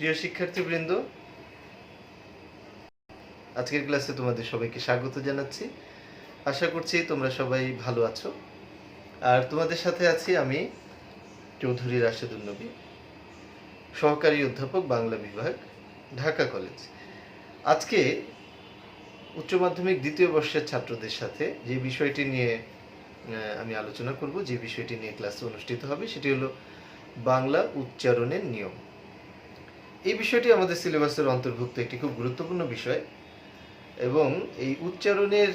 প্রিয় শিক্ষার্থীবৃন্দ, আজকের ক্লাসে তোমাদের সবাইকে স্বাগত জানাচ্ছি। আশা করছি তোমরা সবাই ভালো আছো। আর তোমাদের সাথে আছি আমি চৌধুরী রাশেদুল নবী, সহকারী অধ্যাপক, বাংলা বিভাগ, ঢাকা কলেজ। আজকে উচ্চ মাধ্যমিক দ্বিতীয় বর্ষের ছাত্রদের সাথে যে বিষয়টি নিয়ে আমি আলোচনা করব, যে বিষয়টি নিয়ে ক্লাস অনুষ্ঠিত হবে, সেটি হলো বাংলা উচ্চারণের নিয়ম। এই বিষয়টি আমাদের সিলেবাসের অন্তর্ভুক্ত একটি খুব গুরুত্বপূর্ণ বিষয় এবং এই উচ্চারণের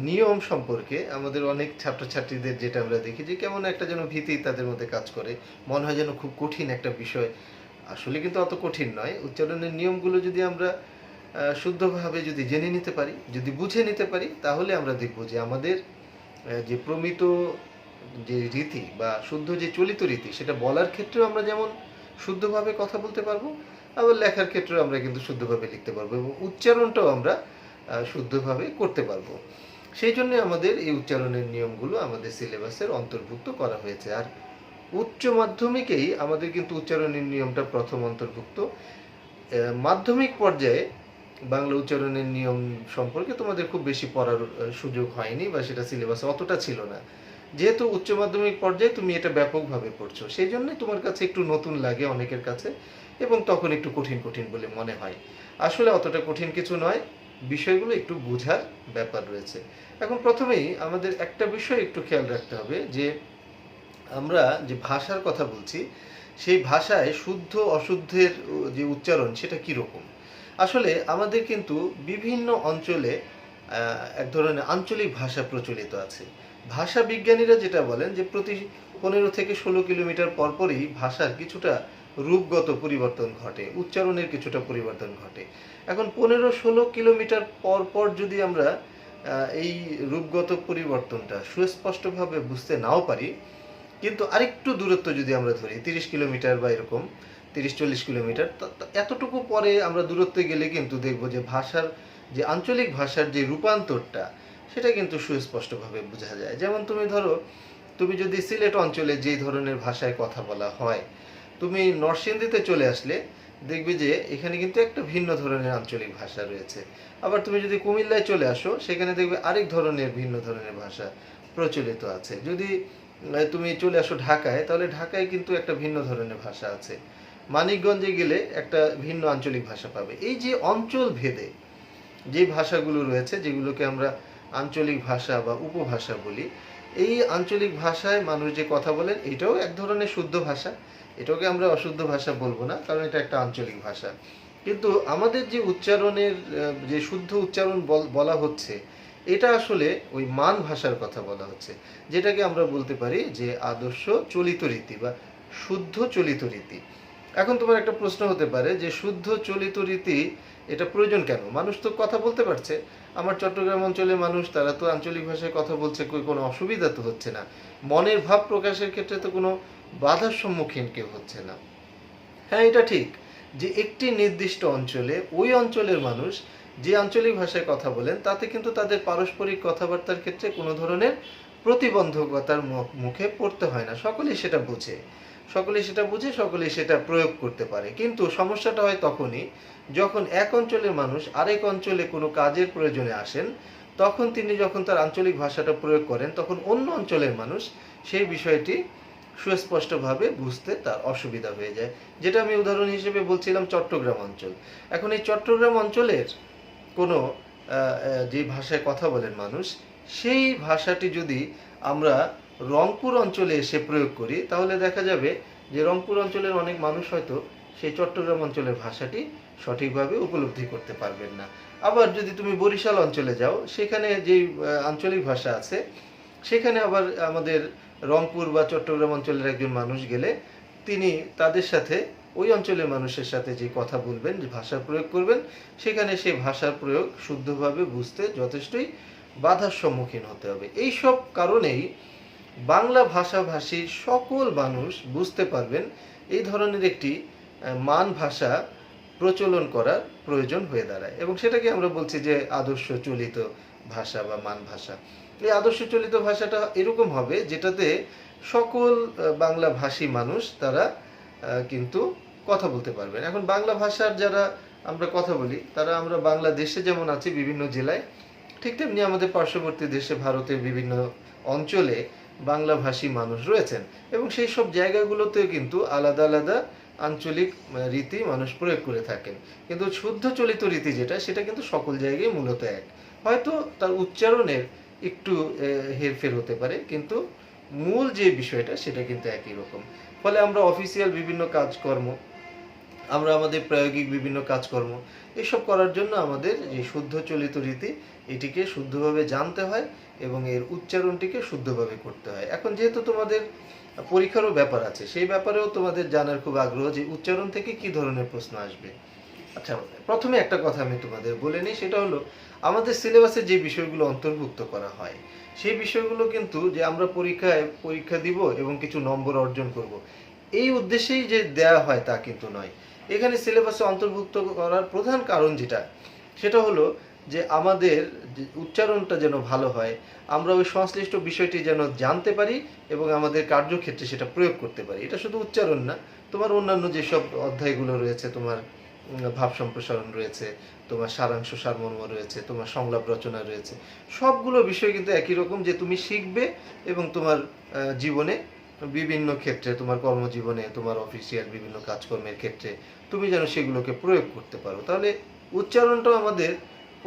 নিয়ম সম্পর্কে আমাদের অনেক ছাত্রছাত্রীদের যেটা আমরা দেখি যে কেমন একটা যেন ভীতি তাদের মধ্যে কাজ করে, মনে হয় যেন খুব কঠিন একটা বিষয়। আসলে কিন্তু অত কঠিন নয়। উচ্চারণের নিয়মগুলো যদি আমরা শুদ্ধভাবে যদি জেনে নিতে পারি, যদি বুঝে নিতে পারি, তাহলে আমরা দেখব যে আমাদের যে প্রমিত যে রীতি বা শুদ্ধ যে চলিত রীতি, সেটা বলার ক্ষেত্রেও আমরা যেমন শুদ্ধভাবে কথা বলতে পারবো, আবার লেখার ক্ষেত্রেও আমরা কিন্তু শুদ্ধভাবে লিখতে পারবো এবং উচ্চারণটাও আমরা শুদ্ধভাবে করতে পারবো। সেই জন্য আমাদের এই উচ্চারণের নিয়মগুলো আমাদের সিলেবাসের অন্তর্ভুক্ত করা হয়েছে। আর উচ্চ মাধ্যমিকেই আমাদের কিন্তু উচ্চারণের নিয়মটা প্রথম অন্তর্ভুক্ত। মাধ্যমিক পর্যায়ে বাংলা উচ্চারণের নিয়ম সম্পর্কে তোমাদের খুব বেশি পড়ার সুযোগ হয়নি বা সেটা সিলেবাসে অতটা ছিল না। যেহেতু উচ্চ মাধ্যমিক পর্যায়ে তুমি এটা ব্যাপকভাবে পড়ছো, সেই জন্যই তোমার কাছে একটু নতুন লাগে অনেকের কাছে এবং তখন একটু কঠিন কঠিন বলে মনে হয়। আসলে অতটা কঠিন কিছু নয়, বিষয়গুলো একটু বোঝার ব্যাপার রয়েছে। এখন প্রথমেই আমাদের একটা বিষয় একটু খেয়াল রাখতে হবে যে আমরা যে ভাষার কথা বলছি, সেই ভাষায় শুদ্ধ অশুদ্ধের যে উচ্চারণ সেটা কীরকম। আসলে আমাদের কিন্তু বিভিন্ন অঞ্চলে এক ধরনের আঞ্চলিক ভাষা প্রচলিত আছে। ভাষা বিজ্ঞানীরা যেটা বলেন যে প্রতি 15 থেকে 16 কিলোমিটার পরপরই ভাষার কিছুটা রূপগত পরিবর্তন ঘটে, উচ্চারণের কিছুটা পরিবর্তন ঘটে। এখন 15-16 কিলোমিটার পর পর যদি আমরা এই রূপগত পরিবর্তনটা সুস্পষ্টভাবে বুঝতে নাও পারি, কিন্তু আরেকটু দূরত্ব যদি আমরা ধরি 30 কিলোমিটার বা এরকম 30-40 কিলোমিটার, এতটুকু পরে আমরা দূরত্বে গেলে কিন্তু দেখব যে ভাষার যে আঞ্চলিক ভাষার যে রূপান্তরটা, সেটা কিন্তু সুস্পষ্টভাবে বোঝা যায়। যেমন তুমি ধরো, তুমি যদি সিলেট অঞ্চলে যেই ধরনের ভাষায় কথা বলা হয়, তুমি নরসিংদীতে চলে আসলে দেখবে যে এখানে কিন্তু একটা ভিন্ন ধরনের আঞ্চলিক ভাষা রয়েছে। আবার তুমি যদি কুমিল্লায় চলে আসো, সেখানে দেখবে আরেক ধরনের ভিন্ন ধরনের ভাষা প্রচলিত আছে। যদি তুমি চলে আসো ঢাকায়, তাহলে ঢাকায় কিন্তু একটা ভিন্ন ধরনের ভাষা আছে। মানিকগঞ্জে গেলে একটা ভিন্ন আঞ্চলিক ভাষা পাবে। এই যে অঞ্চল ভেদে যে ভাষাগুলো রয়েছে, যেগুলোকে আমরা আঞ্চলিক ভাষা বা উপভাষা বলি, এই আঞ্চলিক ভাষায় মানুষ যে কথা বলেন, এটাও এক ধরনের শুদ্ধ ভাষা। এটাকে আমরা অশুদ্ধ ভাষা বলবো না, কারণ এটা একটা আঞ্চলিক ভাষা। কিন্তু আমাদের যে উচ্চারণের যে শুদ্ধ উচ্চারণ বলা হচ্ছে, এটা আসলে ওই মান ভাষার কথা বলা হচ্ছে, যেটাকে আমরা বলতে পারি যে আদর্শ চলিত রীতি বা শুদ্ধ চলিত রীতি। এখন তোমার একটা প্রশ্ন হতে পারে যে শুদ্ধ চলিত রীতি এটা প্রয়োজন কেন? মানুষ তো কথা বলতে পারছে। আমার চট্টগ্রাম অঞ্চলের মানুষ, তারা তো আঞ্চলিক ভাষায় কথা বলছে, কোনো অসুবিধা তো হচ্ছে না। মনের ভাব প্রকাশের ক্ষেত্রে তো কোনো বাধার সম্মুখীন কেউ হচ্ছে না। হ্যাঁ, এটা ঠিক যে একটি নির্দিষ্ট অঞ্চলে ওই অঞ্চলের মানুষ যে আঞ্চলিক ভাষায় কথা বলেন, তাতে কিন্তু তাদের পারস্পরিক কথাবার্তার ক্ষেত্রে কোনো ধরনের প্রতিবন্ধকতার মুখে পড়তে হয় না। সকলেই সেটা বুঝে, সকলেই সেটা প্রয়োগ করতে পারে। কিন্তু সমস্যাটা হয় তখনই যখন এক অঞ্চলের মানুষ আরেক অঞ্চলে কোনো কাজের প্রয়োজনে আসেন, তখন তিনি যখন তার আঞ্চলিক ভাষাটা প্রয়োগ করেন, তখন অন্য অঞ্চলের মানুষ সেই বিষয়টি সুস্পষ্টভাবে বুঝতে তার অসুবিধা হয়ে যায়। যেটা আমি উদাহরণ হিসেবে বলছিলাম চট্টগ্রাম অঞ্চল। এখন এই চট্টগ্রাম অঞ্চলের কোনো যে ভাষায় কথা বলেন মানুষ, সেই ভাষাটি যদি আমরা রংপুর অঞ্চলে এসে প্রয়োগ করি, তাহলে দেখা যাবে যে রংপুর অঞ্চলের অনেক মানুষ হয়তো সেই চট্টগ্রাম অঞ্চলের ভাষাটি সঠিকভাবে উপলব্ধি করতে পারবেন না। আবার যদি তুমি বরিশাল অঞ্চলে যাও, সেখানে যেই আঞ্চলিক ভাষা আছে, সেখানে আবার আমাদের রংপুর বা চট্টগ্রাম অঞ্চলের একজন মানুষ গেলে তিনি তাদের সাথে, ওই অঞ্চলের মানুষের সাথে যে কথা বলবেন, যে ভাষা প্রয়োগ করবেন, সেখানে সেই ভাষার প্রয়োগ শুদ্ধভাবে বুঝতে যথেষ্টই বাধার সম্মুখীন হতে হবে। এই সব কারণেই বাংলা ভাষাভাষী সকল মানুষ বুঝতে পারবেন এই ধরনের একটি মান ভাষা প্রচলন করার প্রয়োজন হয়ে দাঁড়ায়, এবং সেটাকে আমরা বলছি যে আদর্শ চলিত ভাষা বা মান ভাষা। এই আদর্শ চলিত ভাষাটা এরকম হবে যেটাতে সকল বাংলা ভাষী মানুষ তারা কিন্তু কথা বলতে পারবেন। এখন বাংলা ভাষার যারা আমরা কথা বলি, তারা আমরা বাংলাদেশে যেমন আছি বিভিন্ন জেলায়, ঠিক তেমনি আমাদের পার্শ্ববর্তী দেশে ভারতের বিভিন্ন অঞ্চলে বাংলাভাষী মানুষ রয়েছেন, এবং সেই সব জায়গাগুলোতেও কিন্তু আলাদা আলাদা আঞ্চলিক রীতি মানুষ প্রয়োগ করে থাকেন। কিন্তু শুদ্ধ চলিত রীতি যেটা, সেটা কিন্তু সকল জায়গায় মূলত এক। হয়তো তার উচ্চারণের একটু হেরফের হতে পারে, কিন্তু মূল যে বিষয়টা সেটা কিন্তু একই রকম। ফলে আমরা অফিসিয়াল বিভিন্ন কাজকর্ম, আমরা আমাদের প্রায়োগিক বিভিন্ন কাজকর্ম এসব করার জন্য আমাদের যে শুদ্ধ চলিত রীতি, এটিকে শুদ্ধভাবে জানতে হয় এবং এর উচ্চারণটিকে শুদ্ধভাবে করতে হয়। এখন যেহেতু তোমাদের পরীক্ষারও ব্যাপার আছে, সেই ব্যাপারেও তোমাদের জানার খুব আগ্রহ যে উচ্চারণ থেকে কি ধরনের প্রশ্ন আসবে। আচ্ছা, প্রথমে একটা কথা আমি তোমাদের বলে নিই, সেটা হলো আমাদের সিলেবাসে যে বিষয়গুলো অন্তর্ভুক্ত করা হয়, সেই বিষয়গুলো কিন্তু যে আমরা পরীক্ষা দিব এবং কিছু নম্বর অর্জন করব, এই উদ্দেশ্যেই যে দেয়া হয় তা কিন্তু নয়। এখানে সিলেবাসে অন্তর্ভুক্ত করার প্রধান কারণ যেটা, সেটা হলো যে আমাদের যে উচ্চারণটা যেন ভালো হয়, আমরা ওই সংশ্লিষ্ট বিষয়টি যেন জানতে পারি এবং আমাদের কার্যক্ষেত্রে সেটা প্রয়োগ করতে পারি। এটা শুধু উচ্চারণ না, তোমার অন্যান্য যেসব অধ্যায়গুলো রয়েছে, তোমার ভাব সম্প্রসারণ রয়েছে, তোমার সারাংশ সারমর্ম রয়েছে, তোমার সংলাপ রচনা রয়েছে, সবগুলো বিষয় কিন্তু একই রকম, যে তুমি শিখবে এবং তোমার জীবনে বিভিন্ন ক্ষেত্রে, তোমার কর্মজীবনে, তোমার অফিসিয়াল বিভিন্ন কাজকর্মের ক্ষেত্রে তুমি যেন সেগুলোকে প্রয়োগ করতে পারো। তাহলে উচ্চারণটাও আমাদের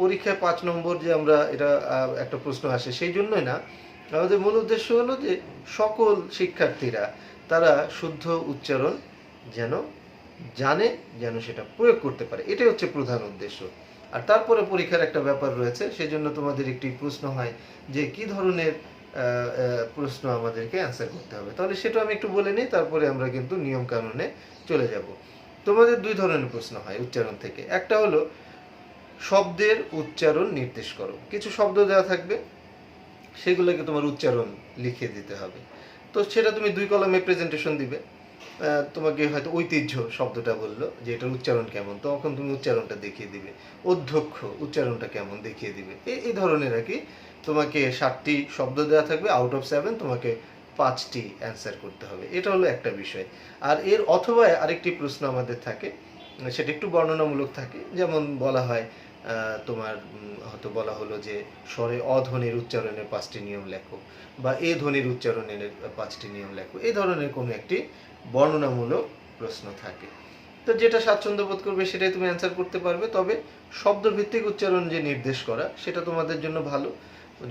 পরীক্ষায় 5 নম্বর যে আমরা এটা একটা প্রশ্ন আসে সেই জন্যই না, আমাদের মূল উদ্দেশ্য হলো যে সকল শিক্ষার্থীরা তারা শুদ্ধ উচ্চারণ যেন জানে, যেন সেটা প্রয়োগ করতে পারে, এটাই হচ্ছে প্রধান উদ্দেশ্য। আর তারপরে পরীক্ষার একটা ব্যাপার রয়েছে, সেই জন্য তোমাদের একটি প্রশ্ন হয় যে কি ধরনের প্রশ্ন আমাদেরকে অ্যান্সার করতে হবে। তাহলে সেটা আমি একটু বলে নিই, তারপরে আমরা কিন্তু নিয়ম কানুনে চলে যাব। তোমাদের 2 ধরনের প্রশ্ন হয় উচ্চারণ থেকে। একটা হলো শব্দের উচ্চারণ নির্দেশ করো। কিছু শব্দ দেওয়া থাকবে, সেগুলোকে তোমার উচ্চারণ লিখে দিতে হবে। তো সেটা তুমি 2 কলামে প্রেজেন্টেশন দিবে। তোমাকে হয়তো ঐতিহ্য শব্দটা বললো যে এটার উচ্চারণ কেমন, তখন তুমি উচ্চারণটা দেখিয়ে দিবে। অধ্যক্ষ উচ্চারণটা কেমন দেখিয়ে দিবে। এই ধরনের আর কি। তোমাকে 7টি শব্দ দেওয়া থাকবে, আউট অফ 7 তোমাকে 5টি অ্যান্সার করতে হবে। এটা হলো একটা বিষয়। আর এর অথবা আরেকটি প্রশ্ন আমাদের থাকে, সেটা একটু বর্ণনামূলক থাকে। যেমন বলা হয় তোমার হয়তো বলা হলো যে স্বরে অধ্বনির উচ্চারণের 5টি নিয়ম লেখো, বা এ ধ্বনির উচ্চারণের 5টি নিয়ম লেখো। এই ধরনের কোনো একটি বর্ণনামূলক প্রশ্ন থাকে। তো যেটা স্বাচ্ছন্দ্য বোধ করবে সেটাই তুমি অ্যান্সার করতে পারবে। তবে শব্দভিত্তিক উচ্চারণ যে নির্দেশ করা, সেটা তোমাদের জন্য ভালো।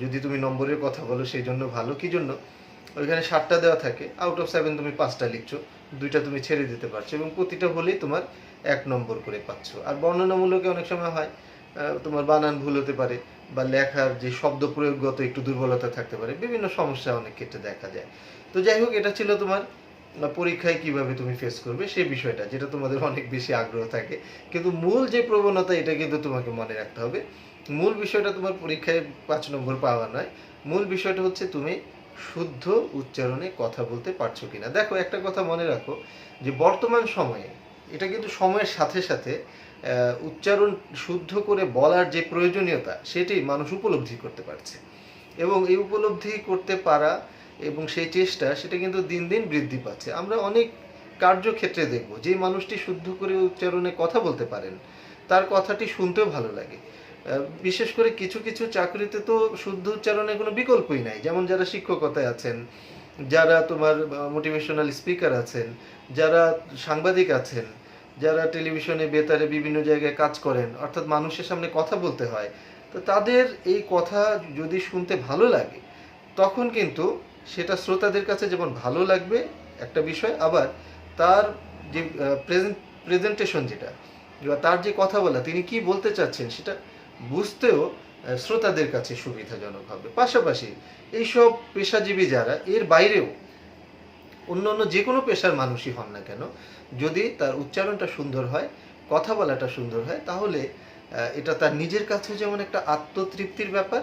যদি তুমি নম্বরের কথা বলো সেই জন্য ভালো। কি জন্য? ওইখানে 7টা দেওয়া থাকে, আউট অফ 7 তুমি 5টা লিখছো, 2টা তুমি ছেড়ে দিতে পারছো, এবং প্রতিটা হলেই তোমার 1 নম্বর করে পাচ্ছ। আর বর্ণনামূলকে অনেক সময় হয় তোমার বানান ভুল হতে পারে, বা লেখার যে শব্দ প্রয়োগগত একটু দুর্বলতা থাকতে পারে, বিভিন্ন সমস্যা অনেক ক্ষেত্রে দেখা যায়। তো যাই হোক, এটা ছিল তোমার পরীক্ষায় কিভাবে তুমি ফেস করবে সেই বিষয়টা, যেটা তোমাদের অনেক বেশি আগ্রহ থাকে। কিন্তু মূল যে প্রবণতা, এটা কিন্তু তোমাকে মনে রাখতে হবে। মূল বিষয়টা তোমার পরীক্ষায় 5 নম্বর পাওয়া নয়। মূল বিষয়টা হচ্ছে তুমি শুদ্ধ উচ্চারণে কথা বলতে পারছো কিনা। দেখো, একটা কথা মনে রাখো, যে বর্তমান সময়ে এটা কিন্তু সময়ের সাথে সাথে উচ্চারণ শুদ্ধ করে বলার যে প্রয়োজনীয়তা, সেটি মানুষ উপলব্ধি করতে পারছে। এবং এই উপলব্ধি করতে পারা এবং সেই চেষ্টা, সেটা কিন্তু দিন দিন বৃদ্ধি পাচ্ছে। আমরা অনেক কার্যক্ষেত্রে দেখব, যে মানুষটি শুদ্ধ করে উচ্চারণে কথা বলতে পারেন, তার কথাটি শুনতেও ভালো লাগে। বিশেষ করে কিছু কিছু চাকরিতে তো শুদ্ধ উচ্চারণের কোনো বিকল্পই নাই। যেমন যারা শিক্ষকতায় আছেন, যারা তোমার মোটিভেশনাল স্পিকার আছেন, যারা সাংবাদিক আছেন, যারা টেলিভিশনে বেতারে বিভিন্ন জায়গায় কাজ করেন, অর্থাৎ মানুষের সামনে কথা বলতে হয়, তো তাদের এই কথা যদি শুনতে ভালো লাগে, তখন কিন্তু সেটা শ্রোতাদের কাছে যেমন ভালো লাগবে একটা বিষয়, আবার তার যে প্রেজেন্টেশন যেটা, তার যে কথা বলা, তিনি কি বলতে চাচ্ছেন, সেটা বুঝতেও শ্রোতাদের কাছে সুবিধাজনক হবে। পাশাপাশি এইসব পেশাজীবী যারা, এর বাইরেও অন্য অন্য যে কোনো পেশার মানুষই হন না কেন, যদি তার উচ্চারণটা সুন্দর হয়, কথা বলাটা সুন্দর হয়, তাহলে এটা তার নিজের কাছেও যেমন একটা আত্মতৃপ্তির ব্যাপার,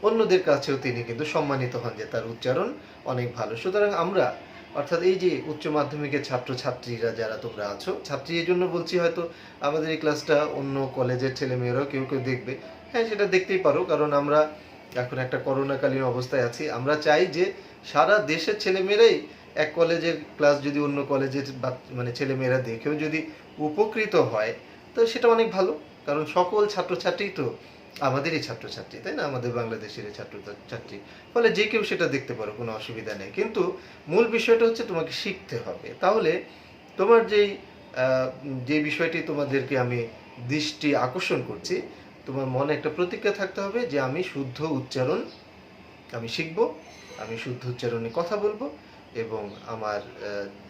অন্যদের কাছেও তিনি কিন্তু সম্মানিত হন যে তার উচ্চারণ অনেক ভালো। সুতরাং আমরা, অর্থাৎ এই যে উচ্চ মাধ্যমিকের ছাত্রছাত্রীরা যারা তোমরা আছো, ছাত্রী এই জন্য বলছি, হয়তো আমাদের এই ক্লাসটা অন্য কলেজের ছেলেমেয়েরাও কেউ কেউ দেখবে। হ্যাঁ, সেটা দেখতেই পারো, কারণ আমরা এখন একটা করোনাকালীন অবস্থায় আছি। আমরা চাই যে সারা দেশের ছেলেমেয়েরাই এক কলেজের ক্লাস যদি অন্য কলেজের মানে ছেলেমেয়েরা দেখেও যদি উপকৃত হয়, তো সেটা অনেক ভালো। কারণ সকল ছাত্রছাত্রী তো আমাদেরই ছাত্রছাত্রী, তাই না? আমাদের বাংলাদেশের ছাত্রছাত্রী, ফলে যে কেউ সেটা দেখতে পারো, কোনো অসুবিধা নেই। কিন্তু মূল বিষয়টা হচ্ছে তোমাকে শিখতে হবে। তাহলে তোমার যে বিষয়টি তোমাদেরকে আমি দৃষ্টি আকর্ষণ করছি, তোমার মনে একটা প্রতিজ্ঞা থাকতে হবে যে আমি শুদ্ধ উচ্চারণ আমি শিখব, আমি শুদ্ধ উচ্চারণে কথা বলবো, এবং আমার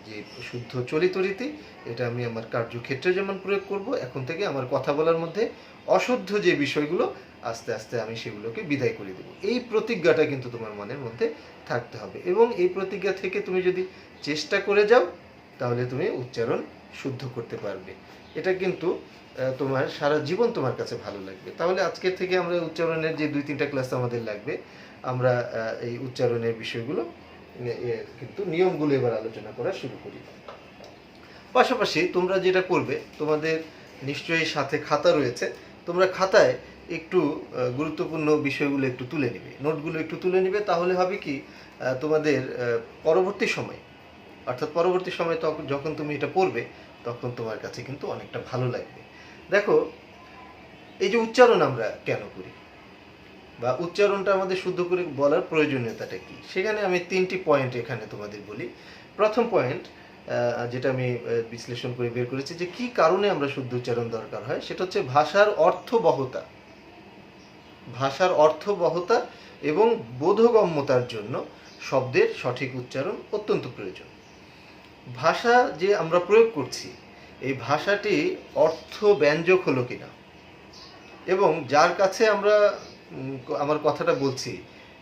যে শুদ্ধ চলিত রীতি, এটা আমি আমার কার্যক্ষেত্রে যেমন প্রয়োগ করব, এখন থেকে আমার কথা বলার মধ্যে অশুদ্ধ যে বিষয়গুলো আস্তে আস্তে আমি সেগুলোকে বিদায় করে দেব। এই প্রতিজ্ঞাটা কিন্তু তোমার মনের মধ্যে থাকতে হবে, এবং এই প্রতিজ্ঞা থেকে তুমি যদি চেষ্টা করে যাও, তাহলে তুমি উচ্চারণ শুদ্ধ করতে পারবে। এটা কিন্তু তোমার সারা জীবন তোমার কাছে ভালো লাগবে। তাহলে আজকের থেকে আমরা উচ্চারণের যে 2-3টা ক্লাস আমাদের লাগবে, আমরা এই উচ্চারণের বিষয়গুলো কিন্তু নিয়মগুলো এবার আলোচনা করা শুরু করি। পাশাপাশি তোমরা যেটা করবে, তোমাদের নিশ্চয়ই সাথে খাতা রয়েছে, তোমরা খাতায় একটু গুরুত্বপূর্ণ বিষয়গুলো একটু তুলে নিবে, নোটগুলো একটু তুলে নিবে। তাহলে হবে কি, তোমাদের পরবর্তী সময়, অর্থাৎ পরবর্তী সময় যখন তুমি এটা পড়বে, তখন তোমার কাছে কিন্তু অনেকটা ভালো লাগবে। দেখো, এই যে উচ্চারণ আমরা কেন করি, বা উচ্চারণটা আমাদের শুদ্ধ করে বলার প্রয়োজনীয়তাটা কি, সেখানে আমি 3টি পয়েন্ট এখানে তোমাদের বলি। প্রথম পয়েন্ট, যেটা আমি বিশ্লেষণ করে বের করেছি যে কি কারণে আমরা শুদ্ধ উচ্চারণ দরকার হয়, সেটা হচ্ছে ভাষার অর্থবহতা, ভাষার অর্থবহতা এবং বোধগম্যতার জন্য শব্দের সঠিক উচ্চারণ অত্যন্ত প্রয়োজন। ভাষা যে আমরা প্রয়োগ করছি, এই ভাষাটি অর্থব্যঞ্জক হলো কিনা, এবং যার কাছে আমরা আমার কথাটা বলছি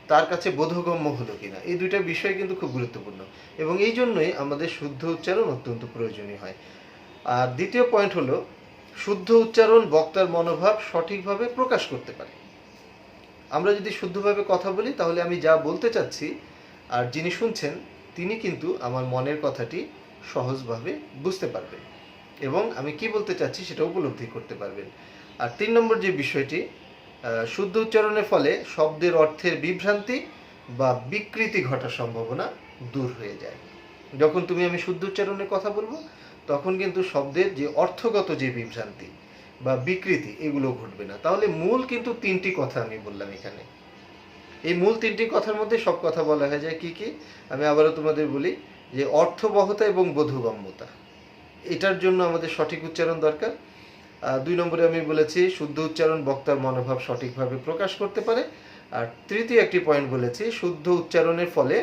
তার কাছে বোধগম্য হলো কিনা, এই দুইটা বিষয় কিন্তু খুব গুরুত্বপূর্ণ, এবং এই জন্যই আমাদের শুদ্ধ উচ্চারণ অত্যন্ত প্রয়োজনীয় হয়। আর দ্বিতীয় পয়েন্ট হলো, শুদ্ধ উচ্চারণ বক্তার মনোভাব সঠিকভাবে প্রকাশ করতে পারে। আমরা যদি শুদ্ধভাবে কথা বলি, তাহলে আমি যা বলতে চাচ্ছি আর যিনি শুনছেন তিনি কিন্তু আমার মনের কথাটি সহজভাবে বুঝতে পারবেন, এবং আমি কি বলতে চাচ্ছি সেটা উপলব্ধি করতে পারবেন। আর 3 নম্বর যে বিষয়টি, শুদ্ধ উচ্চারণের ফলে শব্দের অর্থের বিভ্রান্তি বা বিকৃতি ঘটার সম্ভাবনা দূর হয়ে যায়। যখন আমি শুদ্ধ উচ্চারণে কথা বলবো, তখন কিন্তু শব্দের যে অর্থগত যে বিভ্রান্তি বা বিকৃতি, এগুলো ঘটবে না। তাহলে মূল কিন্তু 3টি কথা আমি বললাম এখানে। এই মূল 3টি কথার মধ্যে সব কথা বলা হয়ে যায়। কি কি আমি আবারও তোমাদের বলি, যে অর্থবহতা এবং বোধগম্যতা, এটার জন্য আমাদের সঠিক উচ্চারণ দরকার। 2 নম্বরে আমি বলেছি শুদ্ধ উচ্চারণ বক্তার মনোভাব সঠিকভাবে প্রকাশ করতে পারে। আর তৃতীয় একটি পয়েন্ট বলেছি, শুদ্ধ উচ্চারণের ফলে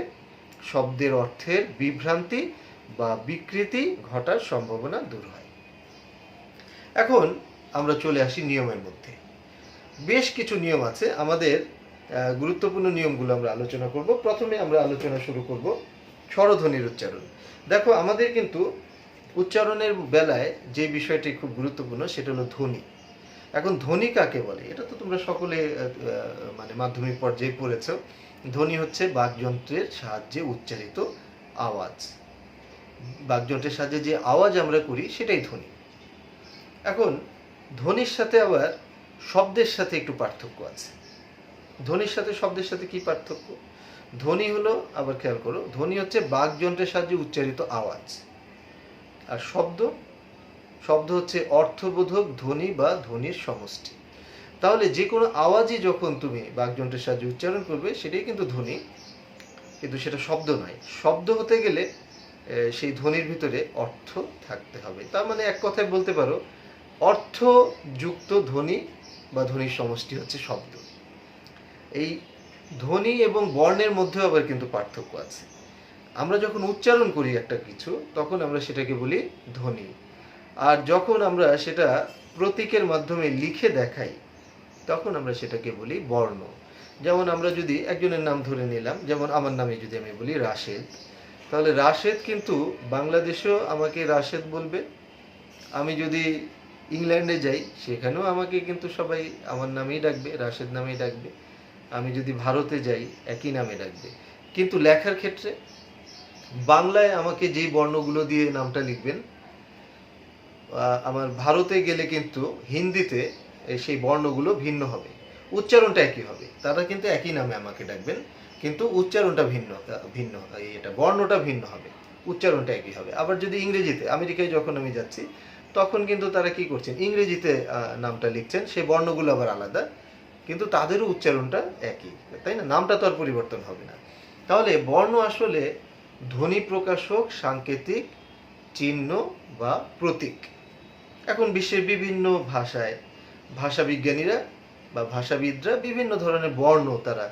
শব্দের অর্থের বিভ্রান্তি বা বিকৃতি ঘটার সম্ভাবনা দূর হয়। এখন আমরা চলে আসি নিয়মের মধ্যে। বেশ কিছু নিয়ম আছে, আমাদের গুরুত্বপূর্ণ নিয়মগুলো আমরা আলোচনা করব। প্রথমে আমরা আলোচনা শুরু করব স্বরধ্বনির উচ্চারণ। দেখো, আমাদের কিন্তু উচ্চারণের বেলায় যে বিষয়টি খুব গুরুত্বপূর্ণ, সেটা হলো ধ্বনি। এখন ধ্বনি কাকে বলে, এটা তো তোমরা সকলে মানে মাধ্যমিক পর্যায়ে পড়েছো। ধ্বনি হচ্ছে বাকযন্ত্রের সাহায্যে উচ্চারিত আওয়াজ। বাকযন্ত্রের সাহায্যে যে আওয়াজ আমরা করি, সেটাই ধ্বনি। এখন ধ্বনির সাথে আবার শব্দের সাথে একটু পার্থক্য আছে। ধ্বনির সাথে শব্দের সাথে কি পার্থক্য? ধ্বনি হলো, আবার খেয়াল করো, ধ্বনি হচ্ছে বাকযন্ত্রের সাহায্যে উচ্চারিত আওয়াজ, আর শব্দ হচ্ছে অর্থবোধক ধ্বনি বা ধ্বনির সমষ্টি। তাহলে যে কোনো আওয়াজই যখন তুমি বাকযন্ত্রের সাহায্যে উচ্চারণ করবে, সেটাই কিন্তু ধ্বনি, কিন্তু সেটা শব্দ নয়। শব্দ হতে গেলে সেই ধ্বনির ভিতরে অর্থ থাকতে হবে। তার মানে এক কথায় বলতে পারো, অর্থযুক্ত ধ্বনি বা ধ্বনির সমষ্টি হচ্ছে শব্দ। এই ধ্বনি এবং বর্ণের মধ্যেও আবার কিন্তু পার্থক্য আছে। আমরা যখন উচ্চারণ করি একটা কিছু, তখন আমরা সেটাকে বলি ধ্বনি, আর যখন আমরা সেটা প্রতীকের মাধ্যমে লিখে দেখাই, তখন আমরা সেটাকে বলি বর্ণ। যেমন আমরা যদি একজনের নাম ধরে নিলাম, যেমন আমার নামে যদি আমি বলি রাশেদ, তাহলে রাশেদ কিন্তু বাংলাদেশেও আমাকে রাশেদ বলবে। আমি যদি ইংল্যান্ডে যাই, সেখানেও আমাকে কিন্তু সবাই আমার নামেই ডাকবে, রাশেদ নামেই ডাকবে। আমি যদি ভারতে যাই, একই নামে ডাকবে। কিন্তু লেখার ক্ষেত্রে বাংলায় আমাকে যেই বর্ণগুলো দিয়ে নামটা লিখবেন, আমার ভারতে গেলে কিন্তু হিন্দিতে সেই বর্ণগুলো ভিন্ন হবে, উচ্চারণটা একই হবে। তারা কিন্তু একই নামে আমাকে ডাকবেন, কিন্তু উচ্চারণটা ভিন্ন ভিন্ন এটা বর্ণটা ভিন্ন হবে, উচ্চারণটা একই হবে। আবার যদি ইংরেজিতে, আমেরিকায় যখন আমি যাচ্ছি তখন কিন্তু তারা কি করছেন, ইংরেজিতে নামটা লিখছেন, সেই বর্ণগুলো আবার আলাদা, কিন্তু তাদেরও উচ্চারণটা একই, তাই না? নামটা তো আর পরিবর্তন হবে না। তাহলে বর্ণ আসলে ধ্বনি প্রকাশক, সাংকেতিক, চিহ্ন বা প্রতীক। এখন বিশ্বের বিভিন্ন ভাষায় ভাষাবিজ্ঞানীরা বা ভাষাবিদরা বিভিন্ন ধরনের বর্ণ তারা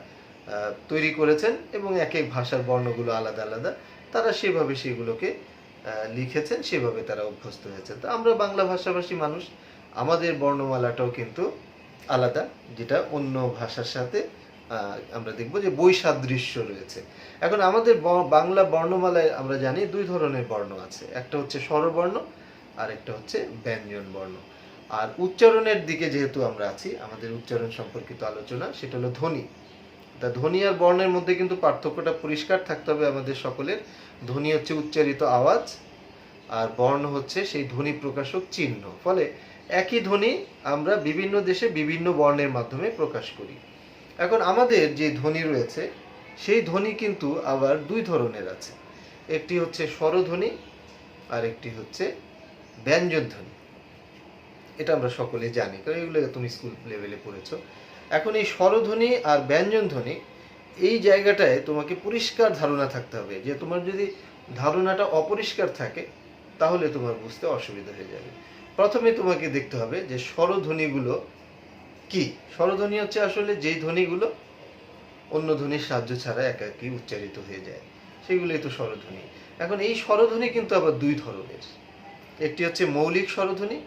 তৈরি করেছেন, এবং এক এক ভাষার বর্ণগুলো আলাদা আলাদা, তারা সেভাবে সেগুলোকে লিখেছেন, সেভাবে তারা অভ্যস্ত হয়েছেন। তো আমরা বাংলা ভাষাভাষী মানুষ, আমাদের বর্ণমালাটাও কিন্তু আলাদা, যেটা অন্য ভাষার সাথে আমরা দেখব যে বৈসাদৃশ্য রয়েছে। এখন আমাদের বাংলা বর্ণমালায় আমরা জানি দুই ধরনের বর্ণ আছে, একটা হচ্ছে স্বরবর্ণ আর একটা হচ্ছে ব্যঞ্জন বর্ণ। আর উচ্চারণের দিকে যেহেতু আমরা আছি, আমাদের উচ্চারণ সম্পর্কিত আলোচনা, সেটা হলো ধ্বনি। তা ধ্বনি আর বর্ণের মধ্যে কিন্তু পার্থক্যটা পরিষ্কার থাকতে হবে আমাদের সকলের। ধ্বনি হচ্ছে উচ্চারিত আওয়াজ, আর বর্ণ হচ্ছে সেই ধ্বনি প্রকাশক চিহ্ন। ফলে একই ধ্বনি আমরা বিভিন্ন দেশে বিভিন্ন বর্ণের মাধ্যমে প্রকাশ করি। এখন আমাদের যে ধ্বনি রয়েছে, সেই ধ্বনি কিন্তু আবার দুই ধরনের আছে। একটি হচ্ছে স্বরধ্বনি আর একটি হচ্ছে ব্যঞ্জন ধ্বনি। এটা আমরা সকলে জানি, কারণ এগুলো তুমি স্কুল লেভেলে পড়েছো। এখন এই স্বরধ্বনি আর ব্যঞ্জন ধ্বনি, এই জায়গাটায় তোমাকে পরিষ্কার ধারণা থাকতে হবে। যে তোমার যদি ধারণাটা অপরিষ্কার থাকে তাহলে তোমার বুঝতে অসুবিধা হয়ে যাবে। প্রথমে তোমাকে দেখতে হবে যে স্বরধ্বনিগুলো কি। স্বরধ্বনি হচ্ছে আসলে যেই ধ্বনিগুলো অন্য ধ্বনির সাহায্য ছাড়া একাকী উচ্চারিত হয়ে যায়, সেগুলোই তো স্বরধ্বনি। এখন এই স্বরধ্বনি কিন্তু আবার দুই ধরনের, একটি হচ্ছে মৌলিক স্বরধ্বনি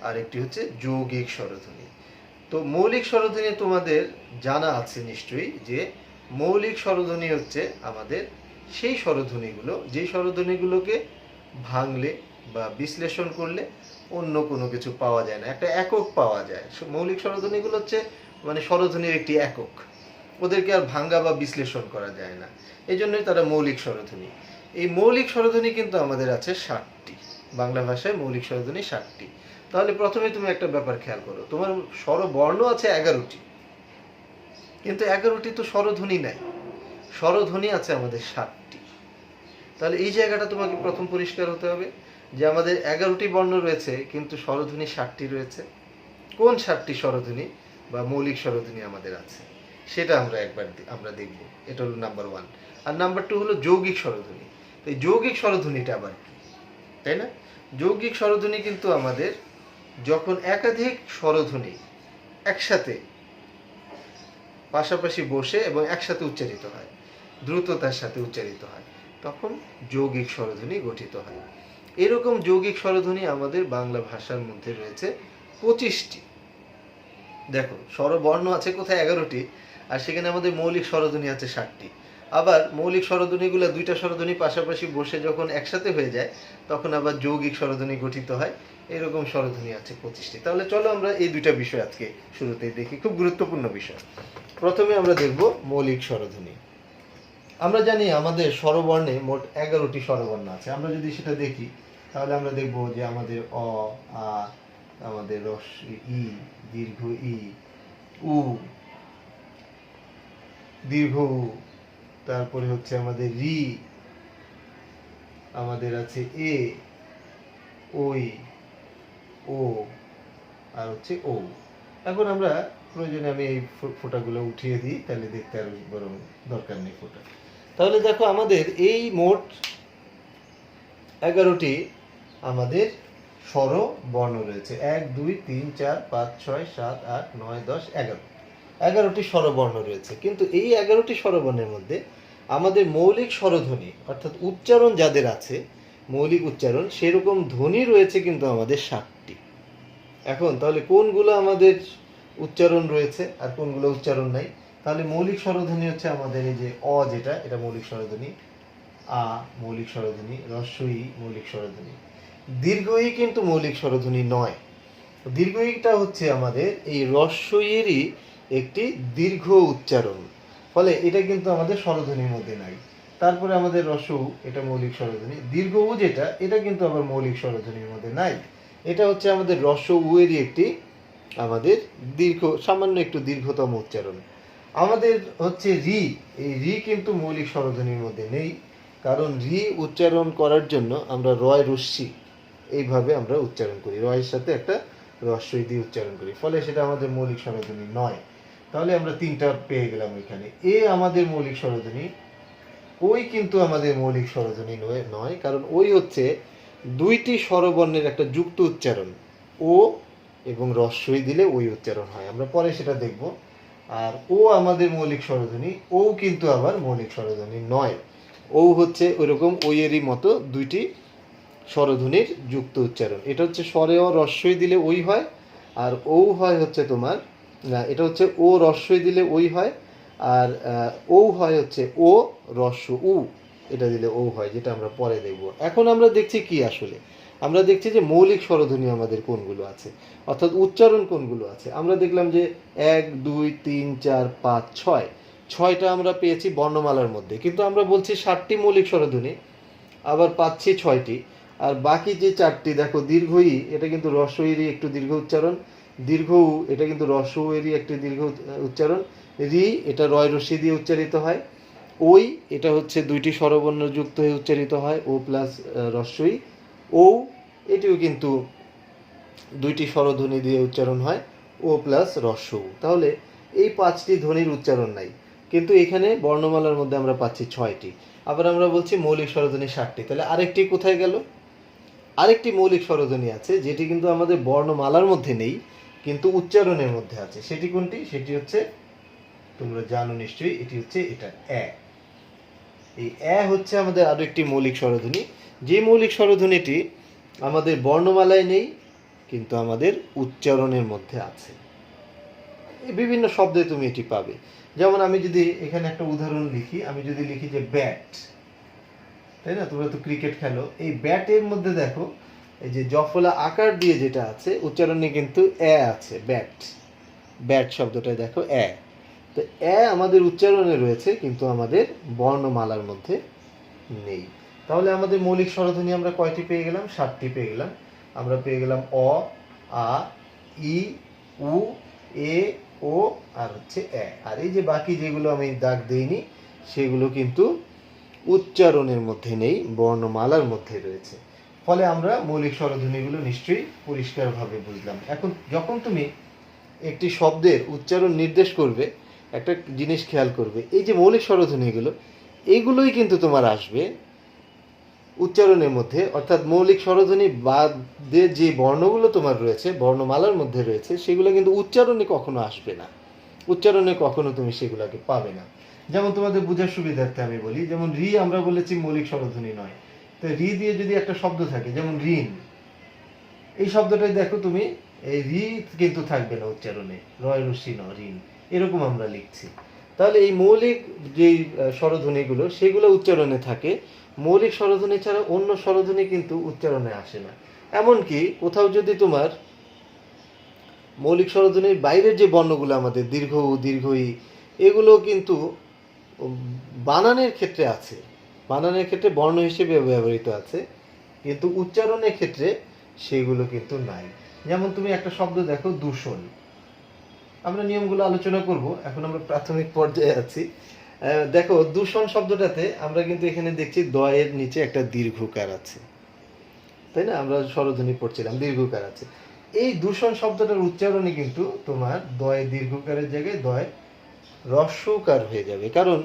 আর একটি হচ্ছে যৌগিক স্বরধ্বনি। তো মৌলিক স্বরধ্বনি তোমাদের জানা আছে নিশ্চয়ই, যে মৌলিক স্বরধ্বনি হচ্ছে আমাদের সেই স্বরধ্বনিগুলো, যেই স্বরধ্বনিগুলোকে ভাঙলে বা বিশ্লেষণ করলে অন্য কোনো কিছু পাওয়া যায় না, একটা একক পাওয়া যায়। মৌলিক স্বরধ্বনিগুলো হচ্ছে মানে স্বরধ্বনির একটি একক, ওদেরকে আর ভাঙ্গা বা বিশ্লেষণ করা যায় না, এই জন্যই তারা মৌলিক স্বরধ্বনি। এই মৌলিক স্বরধ্বনি কিন্তু আমাদের আছে 60টি, বাংলা ভাষায় মৌলিক স্বরধ্বনি 60টি। তাহলে প্রথমে তুমি একটা ব্যাপার খেয়াল করো, তোমার স্বরবর্ণ আছে 11টি, কিন্তু 11টি তো স্বরধ্বনি নাই, স্বরধ্বনি আছে আমাদের 60টি। তাহলে এই জায়গাটা তোমাকে প্রথম পরিষ্কার হতে হবে যে আমাদের 11টি বর্ণ রয়েছে কিন্তু স্বরধ্বনি 60টি রয়েছে। কোন 60টি স্বরধ্বনি বা মৌলিক স্বরধ্বনি আমাদের আছে সেটা আমরা দেখব। এটা হলো নাম্বার 1। আর নাম্বার 2 হলো যৌগিক স্বরধ্বনি। তো এই যৌগিক স্বরধ্বনিটা আবার কি, তাই না? যৌগিক স্বরধ্বনি কিন্তু আমাদের যখন একাধিক স্বরধ্বনি একসাথে পাশাপাশি বসে এবং একসাথে উচ্চারিত হয়, দ্রুততার সাথে উচ্চারিত হয়, তখন যৌগিক স্বরধ্বনি গঠিত হয়। এরকম যৌগিক স্বরধ্বনি আমাদের বাংলা ভাষার মধ্যে রয়েছে 25টি। দেখো, স্বরবর্ণ আছে কোথায় 11টি, আর সেখানে আমাদের মৌলিক স্বরধ্বনি আছে 60টি। আবার মৌলিক স্বরধ্বনিগুলো দুইটা স্বরধ্বনি পাশাপাশি বসে যখন একসাথে হয়ে যায় তখন আবার যৌগিক স্বরধ্বনি গঠিত হয়। এরকম স্বরধ্বনি আছে 25টি। তাহলে চলো আমরা এই দুইটা বিষয় আজকে শুরুতেই দেখি, খুব গুরুত্বপূর্ণ বিষয়। প্রথমে আমরা দেখব মৌলিক স্বরধ্বনি। আমরা জানি আমাদের স্বরবর্ণে মোট 11টি স্বরবর্ণ আছে। আমরা যদি সেটা দেখি তাহলে আমরা দেখব যে আমাদের অ, আ, আমাদের ই, দীর্ঘ ই, উ, দীর্ঘ উ, তারপরে হচ্ছে আমাদের রি, আমাদের আছে এ, ওই, ও, আর হচ্ছে ও। এখন আমরা প্রয়োজনে আমি এই ফোঁটাগুলো উঠিয়ে দিই, তাহলে দেখতে আর বরং দরকার নেই ফোঁটা। তাহলে দেখো আমাদের এই মোট 11টি আমাদের স্বরবর্ণ রয়েছে। 1 2 3 4 5 6 7 8 9 10 11। 11টি স্বরবর্ণ রয়েছে, কিন্তু এই 11টি স্বরবর্ণের মধ্যে আমাদের মৌলিক স্বরধ্বনি অর্থাৎ উচ্চারণ যাদের আছে, মৌলিক উচ্চারণ, সেরকম ধ্বনি রয়েছে কিন্তু আমাদের 60টি। এখন তাহলে কোনগুলো আমাদের উচ্চারণ রয়েছে আর কোনগুলো উচ্চারণ নাই? তাহলে মৌলিক স্বরধ্বনি হচ্ছে আমাদের এই যে অ, যেটা এটা মৌলিক স্বরধ্বনি, আ মৌলিক স্বরধ্বনি, ই মৌলিক স্বরধ্বনি। দীর্ঘ ই কিন্তু মৌলিক স্বরধ্বনি নয়। দীর্ঘ ইটা হচ্ছে আমাদের এই এরই একটি দীর্ঘ উচ্চারণ, ফলে এটা কিন্তু আমাদের স্বরধ্বনির মধ্যে নাই। তারপরে আমাদের উ, এটা মৌলিক স্বরধ্বনি। দীর্ঘ উ যেটা, এটা কিন্তু আবার মৌলিক স্বরধ্বনির মধ্যে নাই। এটা হচ্ছে আমাদের উ এরই একটি আমাদের সামান্য একটু দীর্ঘতম উচ্চারণ। আমাদের হচ্ছে রি, এই রি কিন্তু মৌলিক স্বরধ্বনির মধ্যে নেই, কারণ রি উচ্চারণ করার জন্য আমরা রয় রস্যি এইভাবে আমরা উচ্চারণ করি, রয়ের সাথে একটা রস্যই দিয়ে উচ্চারণ করি, ফলে সেটা আমাদের মৌলিক স্বরধ্বনি নয়। তাহলে আমরা তিনটা পেয়ে গেলাম এখানে। এ আমাদের মৌলিক স্বরধ্বনি, ওই কিন্তু আমাদের মৌলিক স্বরধ্বনি নয়, কারণ ওই হচ্ছে দুইটি স্বরবর্ণের একটা যুক্ত উচ্চারণ, ও এবং রস্যই দিলে ওই উচ্চারণ হয়, আমরা পরে সেটা দেখব। আর ও আমাদের মৌলিক স্বরধ্বনি, ও কিন্তু আবার মৌলিক স্বরধ্বনি নয়, ও হচ্ছে ওইরকম ওইয়েরই মতো দুইটি স্বরধ্বনির যুক্ত উচ্চারণ। এটা হচ্ছে স্বরে ও রস্যই দিলে ওই হয়, আর ও হয় হচ্ছে তোমার, না এটা হচ্ছে ও রস্যই দিলে ওই হয়, আর ও হয় হচ্ছে ও রস্য উ, এটা দিলে ও হয়, যেটা আমরা পরে দেখব। এখন আমরা দেখছি কি, আসলে আমরা দেখছি যে মৌলিক স্বরধ্বনি আমাদের কোনগুলো আছে, অর্থাৎ উচ্চারণ কোনগুলো আছে। আমরা দেখলাম যে 1 2 3 4 5 6, ছয়টা আমরা পেয়েছি বর্ণমালার মধ্যে, কিন্তু আমরা বলছি 60টি মৌলিক স্বরধ্বনি, আবার পাচ্ছি 6টি। আর বাকি যে 4টি দেখো, দীর্ঘ ই, এটা কিন্তু রস্যইরই একটু দীর্ঘ উচ্চারণ, দীর্ঘ উ, এটা কিন্তু রস্য এরই একটি দীর্ঘ উচ্চারণ, রি এটা রয় রস্যি দিয়ে উচ্চারিত হয়, ওই এটা হচ্ছে দুইটি স্বরবর্ণ যুক্ত হয়ে উচ্চারিত হয়, ও প্লাস রস্যই, ও এটিও কিন্তু দুইটি স্বরধ্বনি দিয়ে উচ্চারণ হয়, ও প্লাস রস্য উ। তাহলে এই 5টি ধ্বনির উচ্চারণ নাই, কিন্তু এখানে বর্ণমালার মধ্যে আমরা পাচ্ছি 6টি। আবার আমরা বলছি মৌলিক স্বরধ্বনি 60টি, তাহলে আরেকটি কোথায় গেল? আরেকটি মৌলিক স্বরধ্বনি আছে যেটি কিন্তু আমাদের বর্ণমালার মধ্যে নেই, কিন্তু উচ্চারণের মধ্যে আছে। সেটি কোনটি? সেটি হচ্ছে, তোমরা জানো নিশ্চয়ই, এটি হচ্ছে এটা এ। এই এ হচ্ছে আমাদের আরো একটি মৌলিক স্বরধ্বনি, যে মৌলিক স্বরধ্বনিটি আমাদের বর্ণমালায় নেই, কিন্তু আমাদের উচ্চারণের মধ্যে আছে। বিভিন্ন শব্দে তুমি এটি পাবে। যেমন আমি যদি এখানে একটা উদাহরণ লিখি, আমি যদি লিখি যে ব্যাট, তাই না, তোমরা তো ক্রিকেট খেলো, এই ব্যাটের মধ্যে দেখো এই যে জফলা আকার দিয়ে যেটা আছে, উচ্চারণে কিন্তু এ আছে, ব্যাট, ব্যাট শব্দটায় দেখো এ। তো এ আমাদের উচ্চারণে রয়েছে, কিন্তু আমাদের বর্ণমালার মধ্যে নেই। তাহলে আমাদের মৌলিক স্বরধ্বনি আমরা কয়টি পেয়ে গেলাম? 7টি পেয়ে গেলাম। আমরা পেয়ে গেলাম অ, আ, ই, উ, এ, ও, আর হচ্ছে এ। আর এই যে বাকি যেগুলো আমি দাগ দেইনি, সেগুলো কিন্তু উচ্চারণের মধ্যে নেই, বর্ণমালার মধ্যে রয়েছে। ফলে আমরা মৌলিক স্বরধ্বনিগুলো নিশ্চয়ই পরিষ্কারভাবে বুঝলাম। এখন যখন তুমি একটি শব্দের উচ্চারণ নির্দেশ করবে, একটা জিনিস খেয়াল করবে, এই যে মৌলিক স্বরধ্বনিগুলো, এইগুলোই কিন্তু তোমার আসবে উচ্চারণের মধ্যে, অর্থাৎ মৌলিক স্বরধ্বনি বাদে যে বর্ণগুলো তোমার রয়েছে, বর্ণমালার মধ্যে রয়েছে, সেগুলো কিন্তু উচ্চারণে কখনো আসবে না, উচ্চারণে কখনো তুমি সেগুলোকে পাবে না। যেমন তোমাদের বোঝার সুবিধার্থে আমি বলি, যেমন রি আমরা বলেছি মৌলিক স্বরধ্বনি নয়, তো রি দিয়ে যদি একটা শব্দ থাকে, যেমন ঋণ, এই শব্দটাই দেখো তুমি, এই রি কিন্তু থাকবে না উচ্চারণে, রয় রস্যি ন, ঋণ, এরকম আমরা লিখছি। তাহলে এই মৌলিক যেই স্বরধ্বনিগুলো, সেগুলো উচ্চারণে থাকে, মৌলিক স্বরধ্বনি ছাড়া অন্য স্বরধ্বনি কিন্তু উচ্চারণে আসে না। এমনকি কোথাও যদি তোমার মৌলিক স্বরধ্বনির বাইরের যে বর্ণগুলো আমাদের দীর্ঘ উ, দীর্ঘ ই, এগুলো কিন্তু বানানের ক্ষেত্রে আছে, বানানের ক্ষেত্রে বর্ণ হিসেবে ব্যবহৃত আছে, কিন্তু উচ্চারণের ক্ষেত্রে সেগুলো কিন্তু নাই। যেমন তুমি একটা শব্দ দেখো, দূষণ, আমরা নিয়মগুলো আলোচনা করব, এখন আমরা প্রাথমিক পর্যায়ে আছি। দেখো দূষণ শব্দটাতে আমরা কিন্তু এখানে দেখছি দয়ের নিচে একটা দীর্ঘকার আছে, তাই না, আমরা স্বরধ্বনি পড়ছিলাম, দীর্ঘকার আছে। এই দূষণ শব্দটার উচ্চারণে কিন্তু তোমার দয় দীর্ঘকারের জায়গায় দয় রস্যকার হয়ে যাবে, কারণ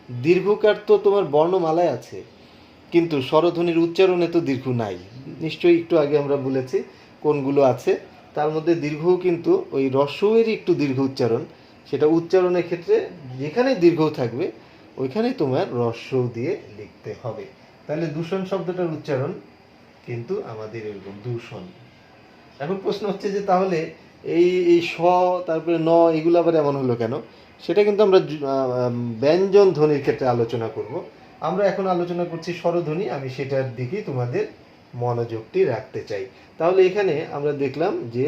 দীর্ঘকার তো তোমার বর্ণমালায় আছে, কিন্তু স্বরধ্বনির উচ্চারণে তো দীর্ঘ নাই। নিশ্চয়ই একটু আগে আমরা বলেছি কোনগুলো আছে, তার মধ্যে দীর্ঘ কিন্তু ওই রস্যেরই একটু দীর্ঘ উচ্চারণ, সেটা উচ্চারণের ক্ষেত্রে যেখানে দীর্ঘ থাকবে ওইখানে তোমার রস্য দিয়ে লিখতে হবে। তাহলে দূষণ শব্দটার উচ্চারণ কিন্তু আমাদের এরকম, দূষণ। এখন প্রশ্ন হচ্ছে যে তাহলে এই এই স, তারপরে ন, এগুলো আবার এমন হলো কেন? সেটা কিন্তু আমরা ব্যঞ্জন ধ্বনির ক্ষেত্রে আলোচনা করব। আমরা এখন আলোচনা করছি স্বরধ্বনি, আমি সেটার দিকেই তোমাদের মনোযোগটি রাখতে চাই। তাহলে এখানে আমরা দেখলাম যে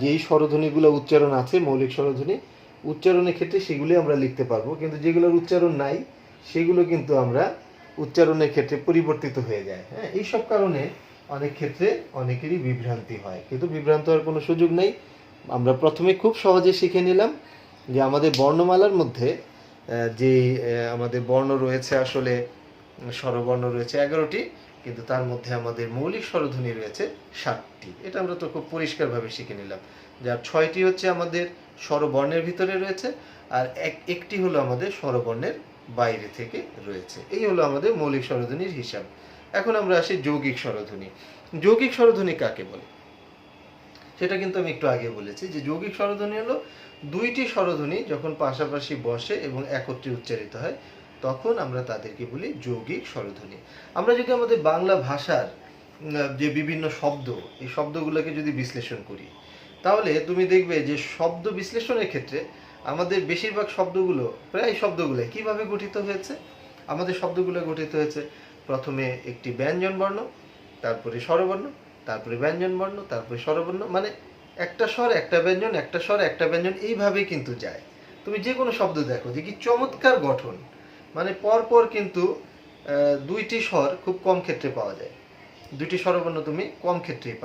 যেই স্বরধ্বনিগুলো উচ্চারণ আছে, মৌলিক স্বরধ্বনি, উচ্চারণের ক্ষেত্রে সেগুলি আমরা লিখতে পারবো, কিন্তু যেগুলোর উচ্চারণ নাই সেগুলো কিন্তু আমরা উচ্চারণের ক্ষেত্রে পরিবর্তিত হয়ে যায়। হ্যাঁ, এইসব কারণে অনেক ক্ষেত্রে অনেকেরই বিভ্রান্তি হয়, কিন্তু বিভ্রান্ত হওয়ার কোনো সুযোগ নেই। আমরা প্রথমে খুব সহজে শিখে নিলাম যে আমাদের বর্ণমালার মধ্যে যে আমাদের বর্ণ রয়েছে, আসলে স্বরবর্ণ রয়েছে 11টি, কিন্তু তার মধ্যে আমাদের মৌলিক স্বরধ্বনি রয়েছে 7টি। এটা আমরা তো খুব পরিষ্কারভাবে শিখে নিলাম। যার 6টি হচ্ছে আমাদের স্বরবর্ণের ভিতরে রয়েছে, আর একটি হলো আমাদের স্বরবর্ণের বাইরে থেকে রয়েছে। এই হলো আমাদের মৌলিক স্বরধ্বনির হিসাব। এখন আমরা আসি যৌগিক স্বরধ্বনি। যৌগিক স্বরধ্বনি কাকে বলে সেটা কিন্তু আমি একটু আগে বলেছি, যে যৌগিক স্বরধ্বনি হলো দুইটি স্বরধ্বনি যখন পাশাপাশি বসে এবং একত্রে উচ্চারিত হয়, তখন আমরা তাদেরকে বলি যৌগিক স্বরধ্বনি। আমরা যদি আমাদের বাংলা ভাষার যে বিভিন্ন শব্দ, এই শব্দগুলোকে যদি বিশ্লেষণ করি, তাহলে তুমি দেখবে যে শব্দ বিশ্লেষণের ক্ষেত্রে আমাদের বেশিরভাগ শব্দগুলো, প্রায় শব্দগুলো কিভাবে গঠিত হয়েছে। আমাদের শব্দগুলো গঠিত হয়েছে প্রথমে একটি ব্যঞ্জন বর্ণ, তারপরে স্বরবর্ণ, তারপরে ব্যঞ্জন বর্ণ, তারপরে স্বরবর্ণ, মানে একটা স্বর একটা ব্যঞ্জন, একটা স্বর একটা ব্যঞ্জন, এইভাবেই কিন্তু যায়। তুমি যে কোনো শব্দ দেখো যে কি চমৎকার গঠন, মানে পরপর কিন্তু দুইটি স্বর খুব কম ক্ষেত্রে পাওয়া যায়, দুইটি স্বরবর্ণ তুমি কম ক্ষেত্রেই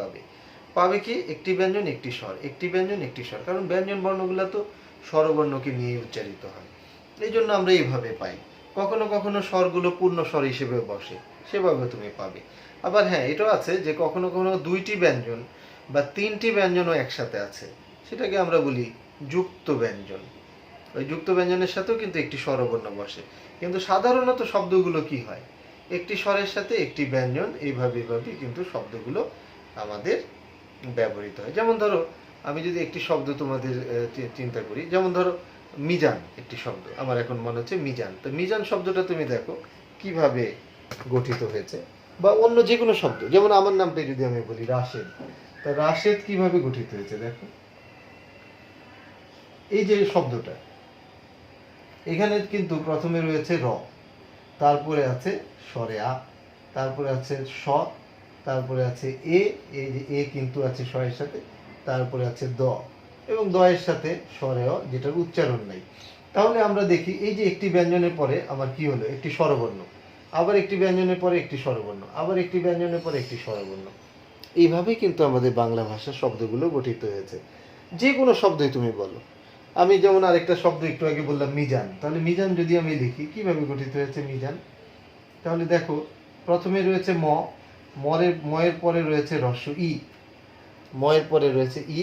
পাবে কি একটি ব্যঞ্জন একটি স্বর, একটি ব্যঞ্জন একটি স্বর, কারণ ব্যঞ্জন বর্ণগুলো তো স্বরবর্ণকে নিয়ে উচ্চারিত হয়। এই জন্য আমরা এইভাবে পাই। কখনো কখনো স্বরগুলো পূর্ণ স্বর হিসেবে বসে, সেভাবে তুমি পাবে। আবার হ্যাঁ, এটাও আছে যে কখনো কখনো দুইটি ব্যঞ্জন বা তিনটি ব্যঞ্জনও একসাথে আছে, সেটাকে আমরা বলি যুক্ত ব্যঞ্জন। ওই যুক্ত ব্যঞ্জনের সাথেও কিন্তু একটি স্বরবর্ণ বসে, কিন্তু সাধারণত শব্দগুলো কি হয়, একটি স্বরের সাথে একটি ব্যঞ্জন, এইভাবে কিন্তু শব্দগুলো আমাদের ব্যবহৃত হয়। যেমন ধরো, আমি যদি একটি শব্দ তোমাদের চিন্তা করি, যেমন ধরো মিজান, একটি শব্দ আমার এখন মনে হচ্ছে মিজান। তো মিজান শব্দটা তুমি দেখো কিভাবে গঠিত হয়েছে, বা অন্য যে কোনো শব্দ, যেমন আমার নামটাই যদি আমি বলি রাশেদ, তা রাশেদ কিভাবে গঠিত হয়েছে দেখো। এই যে শব্দটা, এখানে কিন্তু প্রথমে রয়েছে র, তারপরে আছে স্বরে আ, তারপরে আছে স, তারপরে আছে এ, এই যে এ কিন্তু আছে স্বরের সাথে, তারপরে আছে দ, এবং দ এর সাথে স্বরে অ, যেটার উচ্চারণ নাই। তাহলে আমরা দেখি এই যে একটি ব্যঞ্জনের পরে আমার কি হলো, একটি স্বরবর্ণ, আবার একটি ব্যঞ্জনের পরে একটি স্বরবর্ণ, আবার একটি ব্যঞ্জনের পরে একটি স্বরবর্ণ। এইভাবেই কিন্তু আমাদের বাংলা ভাষার শব্দগুলো গঠিত হয়েছে। যে কোনো শব্দই তুমি বলো। আমি যেমন আরেকটা শব্দ একটু আগে বললাম মিজান, তাহলে মিজান যদি আমি লিখি কিভাবে গঠিত হয়েছে মিজান, তাহলে দেখো প্রথমে রয়েছে ম, ময়ের পরে রয়েছে হ্রস্ব ই, ময়ের পরে রয়েছে ই,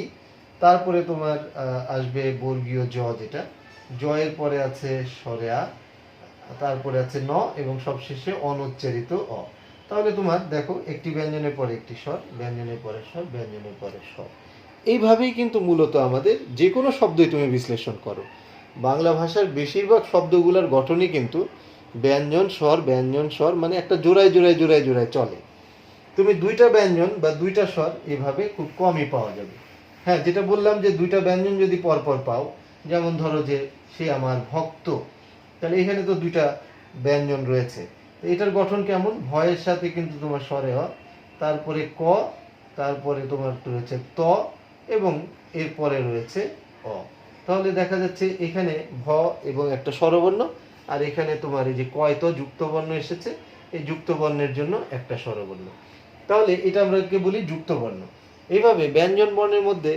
তারপরে তোমার আসবে বর্গীয় জ, যেটা জয়ের পরে আছে স্বরে আ, তারপরে আছে ন, এবং সবশেষে অনুচ্চারিত অ। তাহলে তোমার দেখো একটি ব্যঞ্জনের পরে একটি স্বর, ব্যঞ্জনের পরে স্বর, ব্যঞ্জনের পরে স্বর। এইভাবেই কিন্তু মূলত আমাদের যে কোনো শব্দই তুমি বিশ্লেষণ করো, বাংলা ভাষার বেশিরভাগ শব্দগুলোর গঠনই কিন্তু ব্যঞ্জন স্বর, মানে একটা জোড়ায় জোড়ায় জোড়ায় জোড়ায় চলে। তুমি দুইটা ব্যঞ্জন বা দুইটা স্বর এভাবে খুব কমই পাওয়া যাবে। হ্যাঁ, যেটা বললাম যে দুইটা ব্যঞ্জন যদি পরপর পাও, যেমন ধরো যে সে আমার ভক্ত, তাহলে এখানে তো দুইটা ব্যঞ্জন রয়েছে, তো এটার গঠন কেমন, ভয়ের সাথে কিন্তু তোমার স্বরে হ, তারপরে ক, তারপরে তোমার রয়েছে ত, এবং এরপরে রয়েছে অ। তাহলে দেখা যাচ্ছে এখানে ভ এবং একটা স্বরবর্ণ, আর এখানে তোমার এই যে কয় তো যুক্ত বর্ণ এসেছে, এই যুক্ত বর্ণের জন্য একটা স্বরবর্ণ। তাহলে এটা আমরা বলি যুক্ত বর্ণ। এইভাবে ব্যঞ্জন বর্ণের মধ্যে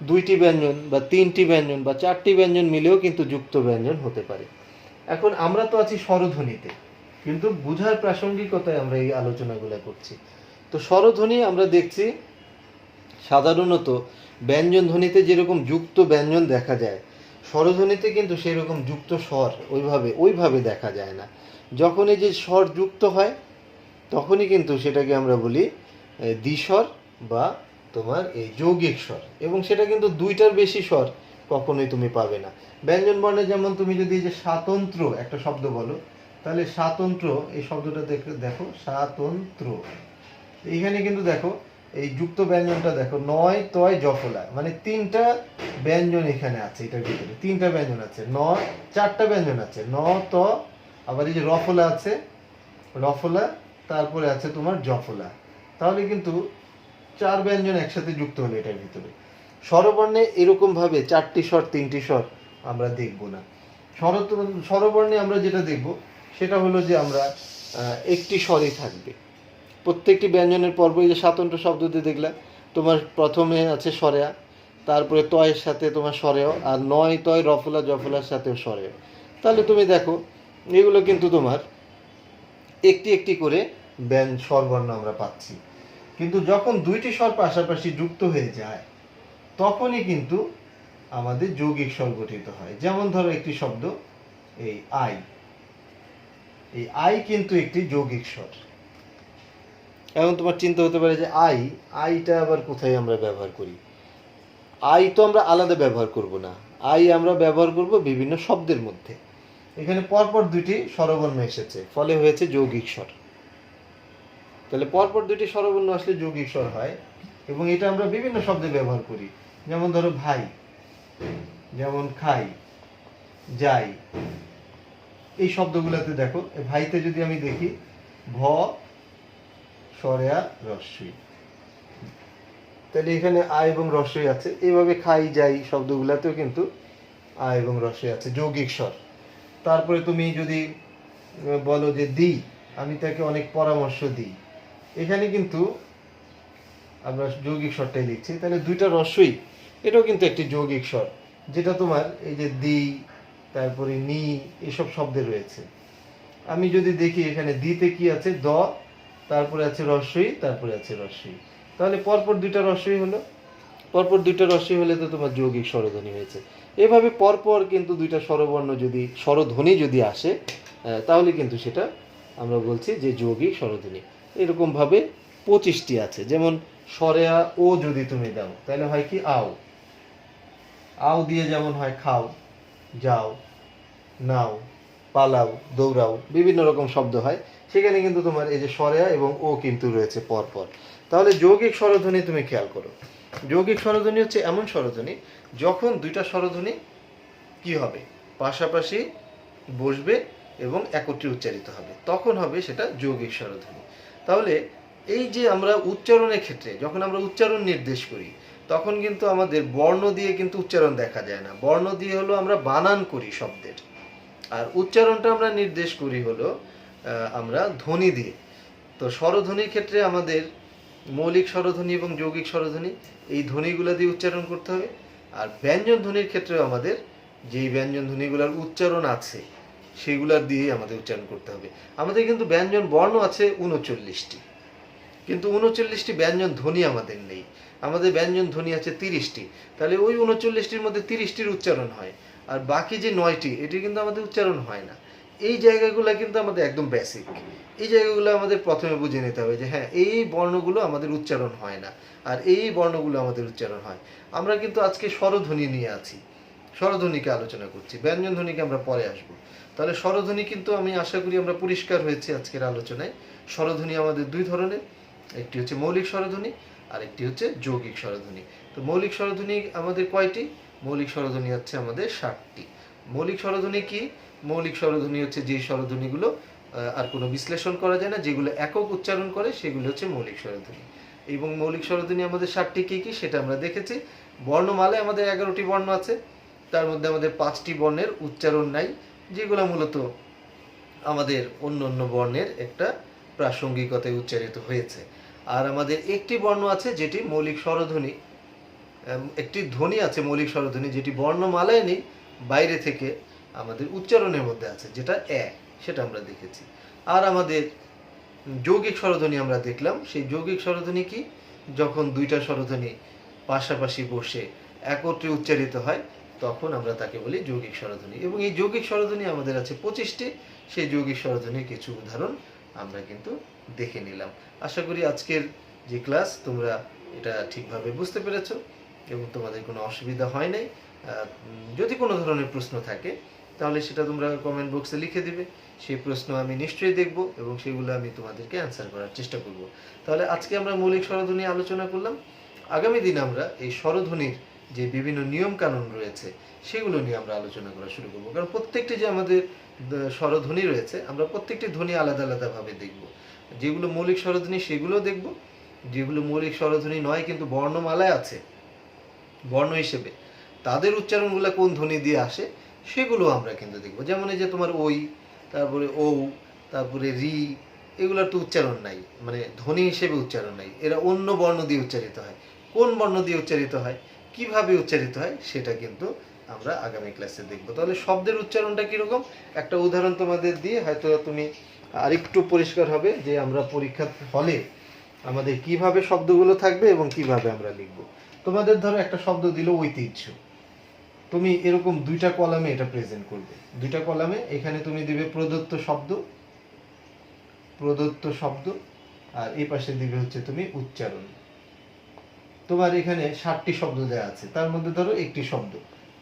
দুইটি ব্যঞ্জন বা তিনটি ব্যঞ্জন বা চারটি ব্যঞ্জন মিলেও কিন্তু যুক্ত ব্যঞ্জন হতে পারে। এখন আমরা তো আছি স্বরধ্বনিতে, কিন্তু বুঝার প্রাসঙ্গিকতায় আমরা এই আলোচনাগুলো করছি। তো স্বরধ্বনি আমরা দেখছি সাধারণত ব্যঞ্জন ধ্বনিতে যেরকম যুক্ত ব্যঞ্জন দেখা যায়, স্বরধ্বনিতে কিন্তু সেই রকম যুক্ত স্বর ওইভাবে দেখা যায় না। যখন এই যে স্বর যুক্ত হয়, তখনই কিন্তু সেটাকে আমরা বলি দ্বিস্বর বা তোমার এই যৌগিক স্বর, এবং সেটা কিন্তু দুইটার বেশি স্বর কখনোই তুমি পাবে না। ব্যঞ্জন বর্ণে যেমন তুমি যদি এই যে স্বাতন্ত্র একটা শব্দ বলো, তাহলে স্বাতন্ত্র এই শব্দটা দেখো স্বাতন্ত্র, এইখানে কিন্তু দেখো এই যুক্ত ব্যঞ্জনটা দেখো নয় তয় জফলা, মানে তিনটা ব্যঞ্জন এখানে আছে, এটার ভিতরে তিনটা ব্যঞ্জন আছে, চারটা ব্যঞ্জন আছে, ন ত, আবার এই যে রফলা আছে, রফলা, তারপরে আছে তোমার জফলা। তাহলে কিন্তু চার ব্যঞ্জন একসাথে যুক্ত হলো এটার ভিতরে। স্বরবর্ণে এরকম ভাবে চারটি স্বর তিনটি স্বর আমরা দেখব না। স্বরবর্ণে আমরা যেটা দেখব সেটা হলো যে আমরা একটি স্বরই থাকবে প্রত্যেকটি ব্যঞ্জনের পর্ব। এই যে স্বাতন্ত্র শব্দটি দেখলাম, তোমার প্রথমে আছে স্বরে আ, তারপরে তয়ের সাথে তোমার স্বরেও, আর নয় তয় রফলা জফলার সাথেও স্বরেও। তাহলে তুমি দেখো এগুলো কিন্তু তোমার একটি একটি করে স্বরবর্ণ আমরা পাচ্ছি। কিন্তু যখন দুইটি স্বর পাশাপাশি যুক্ত হয়ে যায় তখনই কিন্তু আমাদের যৌগিক স্বর গঠিত হয়। যেমন ধরো একটি শব্দ এই আই, এই আই কিন্তু একটি যৌগিক স্বর। এখন তোমার চিন্তা হতে পারে যে আইটা আবার কোথায় আমরা ব্যবহার করি? আই তো আমরা আলাদা ব্যবহার করব না, আই আমরা ব্যবহার করব বিভিন্ন শব্দের মধ্যে। এখানে পরপর দুইটি স্বরবর্ণ এসেছে, ফলে হয়েছে যৌগিক স্বর। তাহলে পরপর দুইটি স্বরবর্ণ আসলে যৌগিক স্বর হয়, এবং এটা আমরা বিভিন্ন শব্দে ব্যবহার করি। যেমন ধরো ভাই, যেমন খাই, যাই, এই শব্দগুলোতে দেখো ভাইতে যদি আমি দেখি ভ সরেয়া রস্বই, তাহলে এখানে আ এবং রস্বই আছে। এইভাবে খাই যাই শব্দগুলোতেও কিন্তু আ এবং রস্বই আছে, যৌগিক স্বর। তারপরে তুমি যদি বলো যে দিই, আমি তাকে অনেক পরামর্শ দিই, এখানে কিন্তু আমরা যৌগিক স্বরটাই লিখছি। তাহলে দুইটা রস্বই, এটাও কিন্তু একটি যৌগিক স্বর, যেটা তোমার এই যে দি, তারপরে নি, এসব শব্দে রয়েছে। আমি যদি দেখি এখানে দিতে কি আছে, দ, তারপরে আছে রস্বই, তারপরে আছে রস্বই। তাহলে পরপর দুইটা রস্বই হলো, পরপর দুইটা রস্বই হলে তো তোমার যৌগিক স্বরধ্বনি হয়েছে। এভাবে পরপর কিন্তু দুইটা স্বরবর্ণ যদি, স্বরধ্বনি যদি আসে, তাহলে কিন্তু সেটা আমরা বলছি যে যৌগিক স্বরধ্বনি। এরকমভাবে 25টি আছে। যেমন সরেয়া ও যদি তুমি দাও তাহলে হয় কি আও, আও দিয়ে যেমন হয় খাও, যাও, নাও, পালাও, দৌড়াও, বিভিন্ন রকম শব্দ হয়। সেখানে কিন্তু তোমার এই যে সরেয়া এবং ও কিন্তু রয়েছে পরপর। তাহলে যৌগিক স্বরধ্বনি তুমি খেয়াল করো, যৌগিক স্বরধ্বনি হচ্ছে এমন স্বরধ্বনি যখন দুইটা স্বরধ্বনি কি হবে, পাশাপাশি বসবে এবং একত্রে উচ্চারিত হবে, তখন হবে সেটা যৌগিক স্বরধ্বনি। তাহলে এই যে আমরা উচ্চারণের ক্ষেত্রে যখন আমরা উচ্চারণ নির্দেশ করি, তখন কিন্তু আমাদের বর্ণ দিয়ে কিন্তু উচ্চারণ দেখা যায় না। বর্ণ দিয়ে হলো আমরা বানান করি শব্দের, আর উচ্চারণটা আমরা নির্দেশ করি হলো আমরা ধ্বনি দিয়ে। তো স্বরধ্বনির ক্ষেত্রে আমাদের মৌলিক স্বরধ্বনি এবং যৌগিক স্বরধ্বনি, এই ধ্বনিগুলো দিয়ে উচ্চারণ করতে হবে। আর ব্যঞ্জন ধ্বনির ক্ষেত্রেও আমাদের যেই ব্যঞ্জন ধ্বনিগুলোর উচ্চারণ আছে সেগুলোর দিয়ে আমাদের উচ্চারণ করতে হবে। আমাদের কিন্তু ব্যঞ্জন বর্ণ আছে 39টি, কিন্তু 39টি ব্যঞ্জন ধ্বনি আমাদের নেই। আমাদের ব্যঞ্জন ধ্বনি আছে 30টি। তাহলে ওই 39টির মধ্যে 30টির উচ্চারণ হয়, আর বাকি যে 9টি এটি কিন্তু আমাদের উচ্চারণ হয় না। এই জায়গাগুলো কিন্তু আমাদের একদম বেসিক। এই জায়গাগুলো আমাদের প্রথমে বুঝে নিতে হবে যে হ্যাঁ, এই বর্ণগুলো আমাদের উচ্চারণ হয় না, আর এই বর্ণগুলো আমাদের উচ্চারণ হয়। আমরা কিন্তু আজকে স্বরধ্বনি নিয়ে আছি, স্বরধ্বনিকে আলোচনা করছি, ব্যঞ্জন ধ্বনিকে আমরা পরে আসবো। তাহলে স্বরধ্বনি কিন্তু আমি আশা করি আমরা পরিষ্কার হয়েছে আজকের আলোচনায়। স্বরধ্বনি আমাদের দুই ধরনের, একটি হচ্ছে মৌলিক স্বরধ্বনি আর একটি হচ্ছে যৌগিক স্বরধ্বনি। তো মৌলিক স্বরধ্বনি আমাদের কয়টি? মৌলিক স্বরধ্বনি হচ্ছে আমাদের 60টি। মৌলিক স্বরধ্বনি কি? মৌলিক স্বরধ্বনি হচ্ছে যে স্বরধ্বনিগুলো আর কোনো বিশ্লেষণ করা যায় না, যেগুলো একক উচ্চারণ করে, সেগুলো হচ্ছে মৌলিক স্বরধ্বনি। এবং মৌলিক স্বরধ্বনি আমাদের 60টি কি কি সেটা আমরা দেখেছি। বর্ণমালায় আমাদের 11টি বর্ণ আছে, তার মধ্যে আমাদের 5টি বর্ণের উচ্চারণ নাই, যেগুলো মূলত আমাদের অন্য অন্য বর্ণের একটা প্রাসঙ্গিকতায় উচ্চারিত হয়েছে। আর আমাদের একটি বর্ণ আছে যেটি মৌলিক স্বরধ্বনি, একটি ধ্বনি আছে মৌলিক স্বরধ্বনি যেটি বর্ণমালায় নেই, বাইরে থেকে আমাদের উচ্চারণের মধ্যে আছে, যেটা এ, সেটা আমরা দেখেছি। আর আমাদের যৌগিক স্বরধ্বনি আমরা দেখলাম। সেই যৌগিক স্বরধ্বনি কি? যখন দুইটা স্বরধ্বনি পাশাপাশি বসে একত্রে উচ্চারিত হয়, তখন আমরা তাকে বলি যৌগিক স্বরধ্বনি। এবং এই যৌগিক স্বরধ্বনি আমাদের আছে 25টি। সেই যৌগিক স্বরধ্বনির কিছু উদাহরণ আমরা কিন্তু দেখে নিলাম। আশা করি আজকের যে ক্লাস তোমরা এটা ঠিকভাবে বুঝতে পেরেছো এবং তোমাদের কোনো অসুবিধা হয় নাই। যদি কোনো ধরনের প্রশ্ন থাকে তাহলে সেটা তোমরা কমেন্ট বক্সে লিখে দিবে, সেই প্রশ্ন আমি নিশ্চয়ই দেখব এবং সেগুলো আমি তোমাদেরকে অ্যান্সার করার চেষ্টা করব। তাহলে আজকে আমরা মৌলিক স্বরধ্বনি আলোচনা করলাম। আগামী দিন আমরা এই স্বরধ্বনির যে বিভিন্ন নিয়ম কানুন রয়েছে সেগুলো নিয়ে আমরা আলোচনা করা শুরু করব। কারণ প্রত্যেকটি যে আমাদের স্বরধ্বনি রয়েছে, আমরা প্রত্যেকটি ধ্বনি আলাদা আলাদাভাবে দেখব। যেগুলো মৌলিক স্বরধ্বনি সেগুলোও দেখব, যেগুলো মৌলিক স্বরধ্বনি নয় কিন্তু বর্ণমালায় আছে বর্ণ হিসেবে, তাদের উচ্চারণগুলো কোন ধ্বনি দিয়ে আসে সেগুলো আমরা কিন্তু দেখব। যেমন এই যে তোমার ওই, তারপরে ও, তারপরে রি, এগুলোর তো উচ্চারণ নাই, মানে ধ্বনি হিসেবে উচ্চারণ নাই, এরা অন্য বর্ণ দিয়ে উচ্চারিত হয়। কোন বর্ণ দিয়ে উচ্চারিত হয়, কিভাবে উচ্চারিত হয় সেটা কিন্তু আমরা আগামী ক্লাসে দেখব। তাহলে শব্দের উচ্চারণটা কীরকম একটা উদাহরণ তোমাদের দিয়ে হয়তো তুমি আরেকটু পরিষ্কার হবে যে আমরা পরীক্ষার হলে আমাদের কিভাবে শব্দগুলো থাকবে এবং কিভাবে আমরা লিখব। তোমাদের ধরো একটা শব্দ দিল ঐতিহ্য, তুমি এরকম দুইটা কলামে এটা প্রেজেন্ট করবে। দুইটা কলামে এখানে তুমি দিবে প্রদত্ত শব্দ আর এই পাশে দিবে হচ্ছে তুমি উচ্চারণ। তোমার এখানে 60টি শব্দ দেওয়া আছে, তার মধ্যে ধরো একটি শব্দ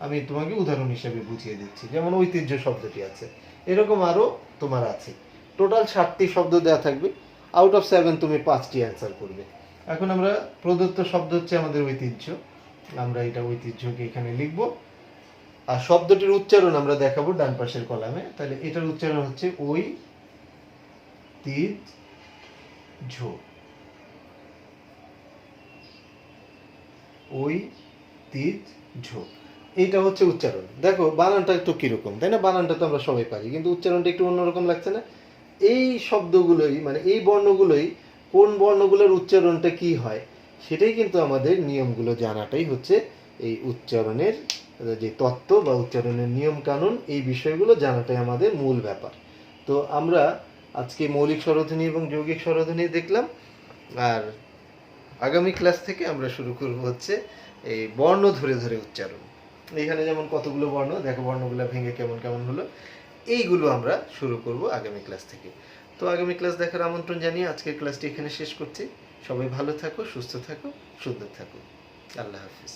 আমি তোমাকে উদাহরণ হিসেবে বুঝিয়ে দিচ্ছি, যেমন ঐতিহ্য শব্দটি আছে, এরকম আরো তোমার আছে। টোটাল 60টি শব্দ দেওয়া থাকবে, আউট অফ 7 তুমি 5টি অ্যান্সার করবে। এখন আমরা প্রদত্ত শব্দ হচ্ছে আমাদের ঐতিহ্য, আমরা এটা ঐতিহ্যকে এখানে লিখব। আর শব্দটির উচ্চারণ আমরা দেখাবো ডান পাশের কলামে। তাহলে এটার উচ্চারণ হচ্ছে ওই তিজ ঝো, ওই তিজ ঝো, এইটা হচ্ছে উচ্চারণ। দেখো বানানটা একটু কিরকম, তাই না? বানানটা তো আমরা সবাই পারি, কিন্তু উচ্চারণটা একটু অন্যরকম লাগছে না? এই শব্দগুলোই মানে এই বর্ণগুলোই কোন বর্ণগুলোর উচ্চারণটা কি হয় সেটাই কিন্তু আমাদের নিয়মগুলো জানাটাই হচ্ছে এই উচ্চারণের যে তত্ত্ব বা উচ্চারণের নিয়ম কানুন, এই বিষয়গুলো জানাটাই আমাদের মূল ব্যাপার। তো আমরা আজকে মৌলিক স্বরধ্বনি এবং যৌগিক স্বরধ্বনি দেখলাম, আর আগামী ক্লাস থেকে আমরা শুরু করব হচ্ছে এই বর্ণ ধরে ধরে উচ্চারণ। এখানে যেমন কতগুলো বর্ণ দেখো, বর্ণগুলো ভেঙে কেমন কেমন হলো, এইগুলো আমরা শুরু করব আগামী ক্লাস থেকে। তো আগামী ক্লাস দেখার আমন্ত্রণ জানিয়ে আজকের ক্লাসটি এখানে শেষ করছি। সবাই ভালো থাকো, সুস্থ থাকো, সুন্দর থাকো। আল্লাহ হাফিজ।